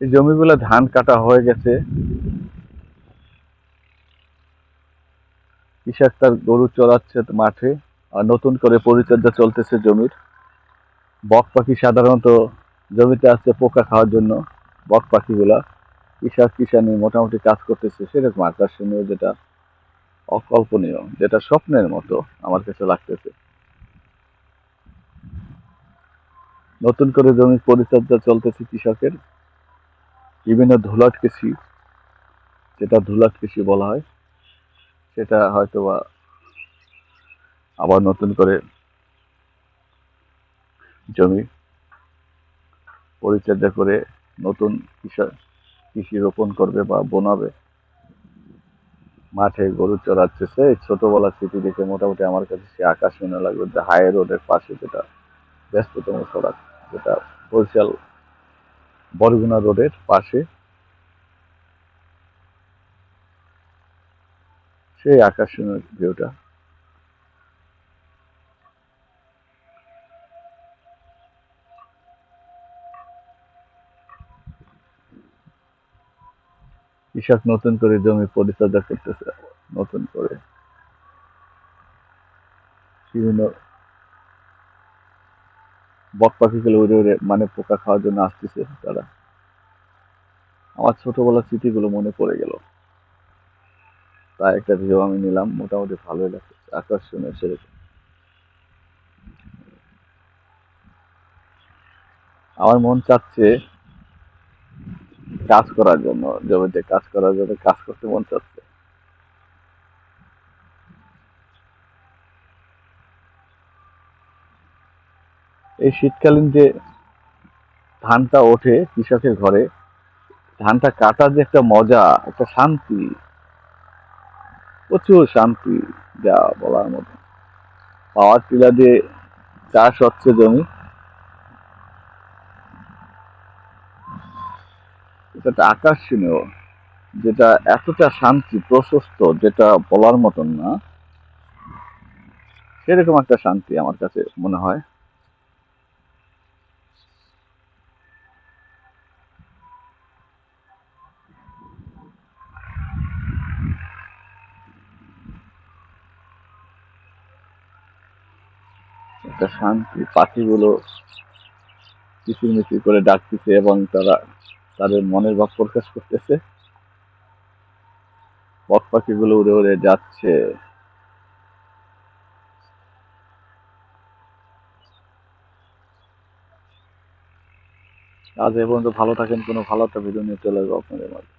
এই জমিগুলো ধান কাটা হয়ে গেছে, কৃষক তার গরু চড়াচ্ছে মাঠে, আর নতুন করে পরিচর্যা চলতেছে জমির। বক পাখি সাধারণত জমিতে আসছে পোকা খাওয়ার জন্য। বক পাখিগুলা কৃষক কিষানি মোটামুটি কাজ করতেছে সেরকম আকর্ষণীয়, যেটা অকল্পনীয়, যেটা স্বপ্নের মতো আমার কাছে লাগতেছে। নতুন করে জমির পরিচর্যা চলতেছে কৃষকের, বিভিন্ন ধুলাট কৃষি, যেটা ধুলাট কৃষি বলা হয়, সেটা হয়তোবা আবার নতুন করে জমি পরিচর্যা করে নতুন কৃষি রোপণ করবে বা বোনাবে। মাঠে গরু চড়াচ্ছে, সেই ছোটবেলার স্মৃতি দেখে মোটামুটি আমার কাছে সে আকর্ষণীয় লাগবে। যে হাই রোডের পাশে যেটা ব্যস্ততম সড়ক, যেটা বরিশাল বরগুনা রোডের পাশে, সেই আকর্ষণীয় ভিউটা। কৃষক নতুন করে জমি পরিচর্যা করতেছে, নতুন করে বিভিন্ন বক পাখিগুলো উড়ে উড়ে মানে পোকা খাওয়ার জন্য আসতেছে তারা। আমার ছোটবেলার স্মৃতিগুলো মনে পড়ে গেল, তাই একটা ভিডিও আমি নিলাম, মোটামুটি ভালোই লাগছে, আকর্ষণীয় সেরকম। আমার মন চাচ্ছে কাজ করার জন্য, জমিতে কাজ করার জন্য, কাজ করতে মন চাচ্ছে। এই শীতকালীন যে ধানটা ওঠে কৃষকের ঘরে, ধানটা কাটার যে একটা মজা, একটা শান্তি, প্রচুর শান্তি, যা বলার মতো। পাওয়ার টিলার দিয়ে চাষ হচ্ছে জমি, এটা একটা আকর্ষণীয়, যেটা এতটা শান্তি প্রশস্ত, যেটা বলার মতন না, সেরকম একটা শান্তি আমার কাছে মনে হয়। একটা শান্তি, পাখিগুলো কিচিরমিচির করে ডাকতেছে এবং তারা তাদের মনের ভাব প্রকাশ করতেছে। বক পাখিগুলো উড়ে উড়ে যাচ্ছে। আজ এ পর্যন্ত, ভালো থাকেন, কোনো ভালো একটা ভিডিও নিয়ে চলে আসবো আপনাদের মাঝে।